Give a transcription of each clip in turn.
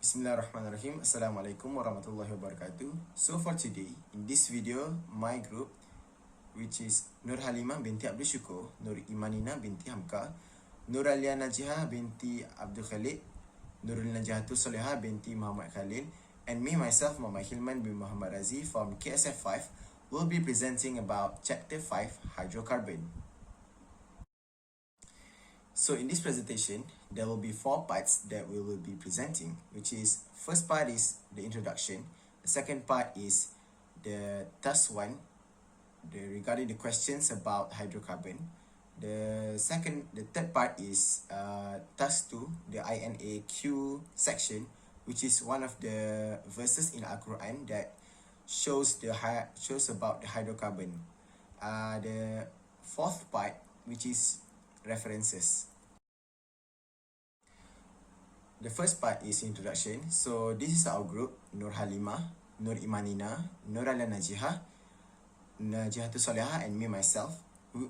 Bismillahirrahmanirrahim. Assalamualaikum warahmatullahi wabarakatuh. So for today, in this video, my group, which is Nur Halimah binti Abdul Syukur, Nur Imanina binti Hamka, Nur Alia Najihah binti Abdul Khalid, Nurul Najahatul Solehah binti Muhammad Khalil, and me myself, Muhammad Hilman bin Muhammad Razi from KSF5, will be presenting about Chapter 5, Hydrocarbon. So in this presentation, there will be 4 parts that we will be presenting, which is, first part is the introduction, the second part is the task 1, regarding the questions about hydrocarbon. The third part is task 2, the INAQ section, which is one of the verses in Al-Quran that shows about the hydrocarbon. The fourth part, which is references. The first part is introduction. So this is our group: Nur Halimah, Nur Imanina, Nur Alia Najihah, Najihatul Solehah, and me myself,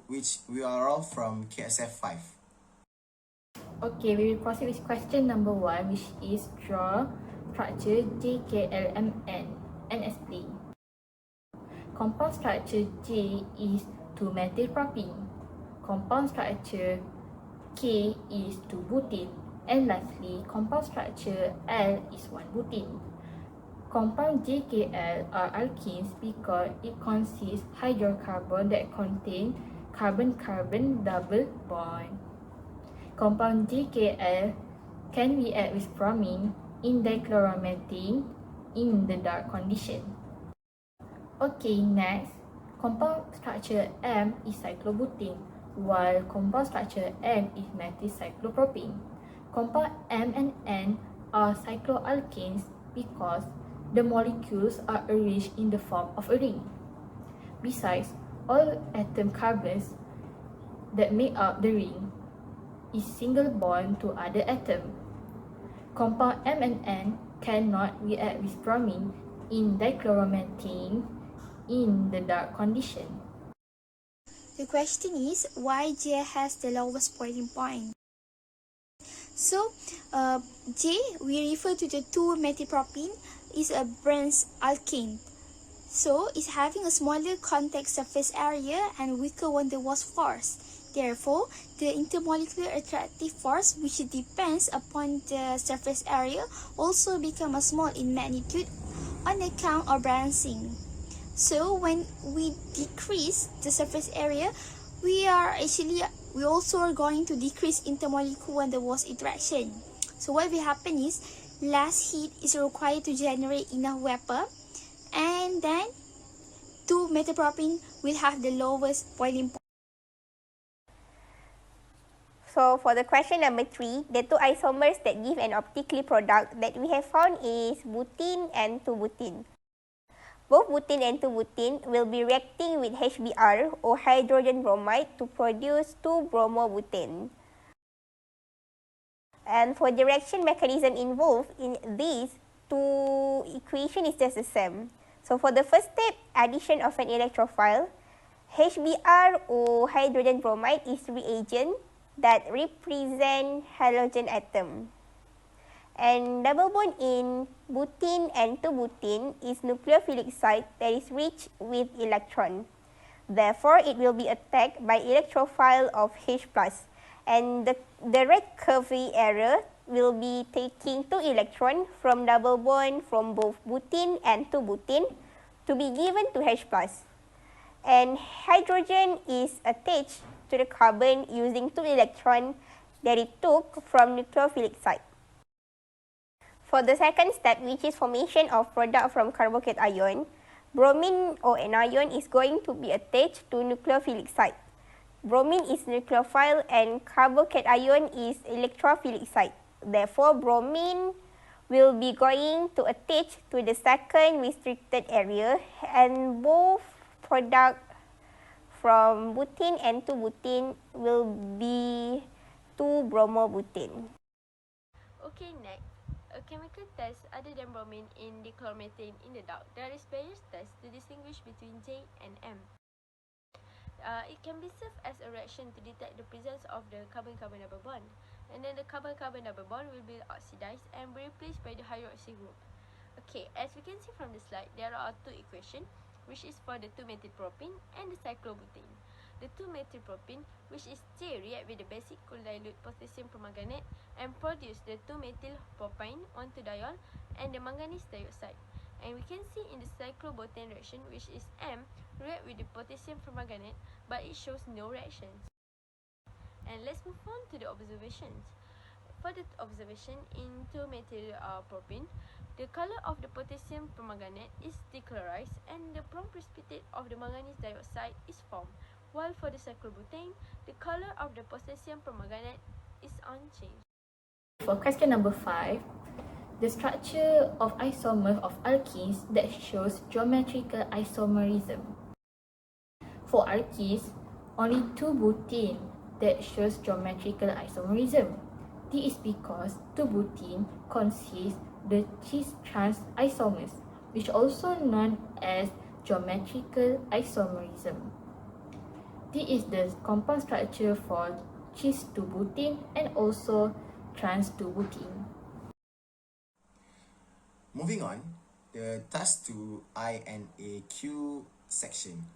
which we are all from KSF5. Okay, we will proceed with question number 1, which is draw structure JKLMN and explain. Compound structure J is 2-methylpropene. Compound structure K is 2-butene. And lastly, compound structure L is 1-butene. Compound JKL are alkenes because it consists hydrocarbon that contain carbon-carbon double bond. Compound JKL can react with bromine in dichloromethane in the dark condition. Okay, next, compound structure M is cyclobutane, while compound structure N is methylcyclopropane. Compound M and N are cycloalkanes because the molecules are arranged in the form of a ring. Besides, all atom carbons that make up the ring is single bond to other atom. Compound M and N cannot react with bromine in dichloromethane in the dark condition. The question is why J has the lowest boiling point. So J, we refer to the 2-methylpropene, is a bronze alkane. So it's having a smaller contact surface area and weaker van der Waals force. Therefore, the intermolecular attractive force, which depends upon the surface area, also becomes small in magnitude on account of balancing. So when we decrease the surface area, we also are going to decrease intermolecular van der Waals interaction. So what will happen is less heat is required to generate enough vapor, and then 2-methylpropene will have the lowest boiling point. So for the question number 3, the 2 isomers that give an optically product that we have found is butene and 2-butene. Both butene and 2-butene will be reacting with HBr or hydrogen bromide to produce 2-bromobutane. And for the reaction mechanism involved in these 2 equations is just the same. So for the first step, addition of an electrophile, HBr or hydrogen bromide is reagent that represent halogen atom. And double bond in butene and 2-butene is nucleophilic site that is rich with electron. Therefore, it will be attacked by electrophile of H+. And the red curvy arrow will be taking 2 electrons from double bond from both butene and 2-butene to be given to H+. And hydrogen is attached to the carbon using 2 electrons that it took from nucleophilic site. For the second step, which is formation of product from carbocation, bromine or anion is going to be attached to nucleophilic site. Bromine is nucleophile and carbocation is electrophilic site. Therefore, bromine will be going to attach to the second restricted area, and both product from butene and 2-butene will be 2-bromobutane. Okay, next. A chemical test other than bromine in dichloromethane in the dark. There is various tests to distinguish between J and M. It can be served as a reaction to detect the presence of the carbon-carbon double bond. and then the carbon-carbon double bond will be oxidized and be replaced by the hydroxy group. Okay, as we can see from the slide, there are two equations, which is for the 2-methylpropene and the cyclobutane. The 2-methylpropene, which is J, react with the basic cool dilute potassium permanganate and produce the 2-methylpropane onto diol and the manganese dioxide. And we can see in the cyclobutane reaction, which is M, react with the potassium permanganate, but it shows no reactions. And let's move on to the observations. For the observation in 2-methylpropene, the color of the potassium permanganate is decolorized and the prompt precipitate of the manganese dioxide is formed, while for the cyclobutane, the color of the potassium permanganate is unchanged. For question number 5, the structure of isomer of alkenes that shows geometrical isomerism. For alkenes, only 2 butane that shows geometrical isomerism. This is because 2 butane consists the cis-trans isomers, which also known as geometrical isomerism. This is the compound structure for cis-2-butane and also trans-2-butane. Moving on, the task to I and A Q section.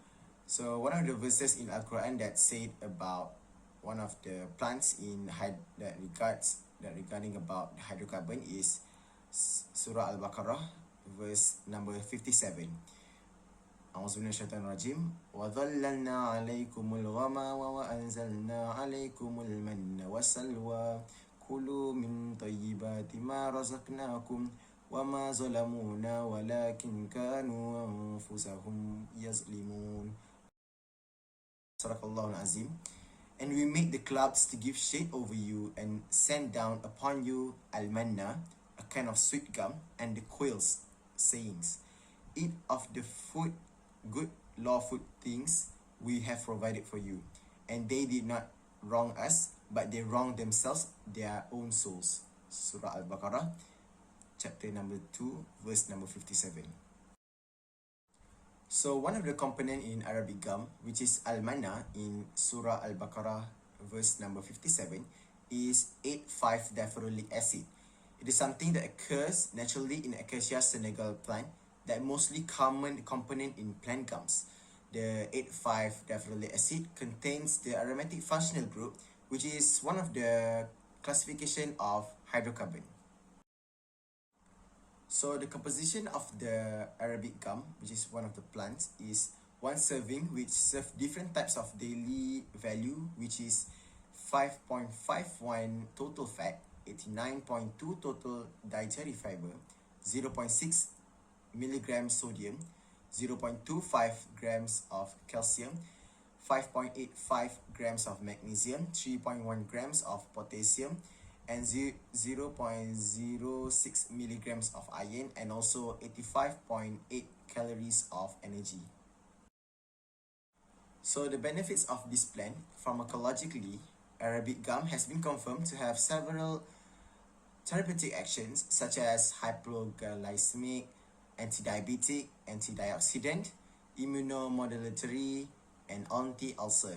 So one of the verses in Al-Quran that said about one of the plants in regarding about the hydrocarbon is Surah Al-Baqarah, verse number 57. A'udzu minasyaitonir rajim. Wa dhallalna 'alaikumul ghamama wa anzalna 'alaikumul manna wassalwa kulu min tayyibati ma razaqnakum wa ma zalamuna walakin kanu anfusahum yazlimun. Sadaqallahul azim. And we made the clouds to give shade over you and send down upon you al-manna, a kind of sweet gum, and the quails, sayings, eat of the food, good lawful things we have provided for you. And they did not wrong us, but they wronged themselves, their own souls. Surah Al-Baqarah, chapter number 2, verse number 57. So one of the component in Arabic gum, which is al-manna in Surah Al-Baqarah, verse number 57, is 8,5-differolic acid. It is something that occurs naturally in Acacia senegal plant, that mostly common component in plant gums. The 8,5-differolic acid contains the aromatic functional group, which is one of the classification of hydrocarbon. So the composition of the Arabic gum, which is one of the plants, is 1 serving, which serve different types of daily value, which is 5.51 total fat, 89.2 total dietary fiber, 0.6 milligrams sodium, 0.25 grams of calcium, 5.85 grams of magnesium, 3.1 grams of potassium, and 0.06 milligrams of iron, and also 85.8 calories of energy. So the benefits of this plant, pharmacologically, Arabic gum has been confirmed to have several therapeutic actions such as hypoglycemic, anti-diabetic, antioxidant, immunomodulatory, and anti-ulcer.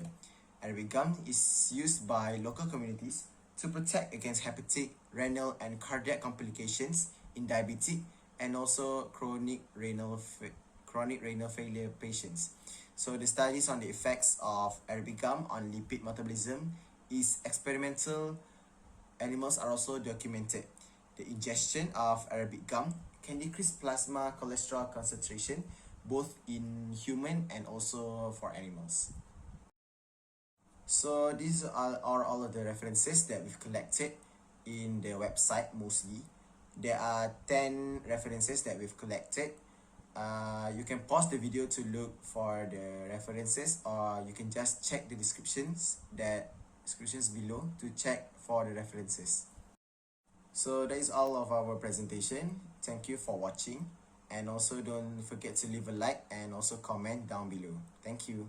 Arabic gum is used by local communities to protect against hepatic, renal, and cardiac complications in diabetic and also chronic renal failure patients. So the studies on the effects of Arabic gum on lipid metabolism is experimental. Animals are also documented. The ingestion of Arabic gum can decrease plasma cholesterol concentration both in human and also for animals. So these are all of the references that we've collected in the website mostly. There are 10 references that we've collected. You can pause the video to look for the references, or you can just check the descriptions below to check for the references. So that is all of our presentation. Thank you for watching, and also don't forget to leave a like and also comment down below. Thank you.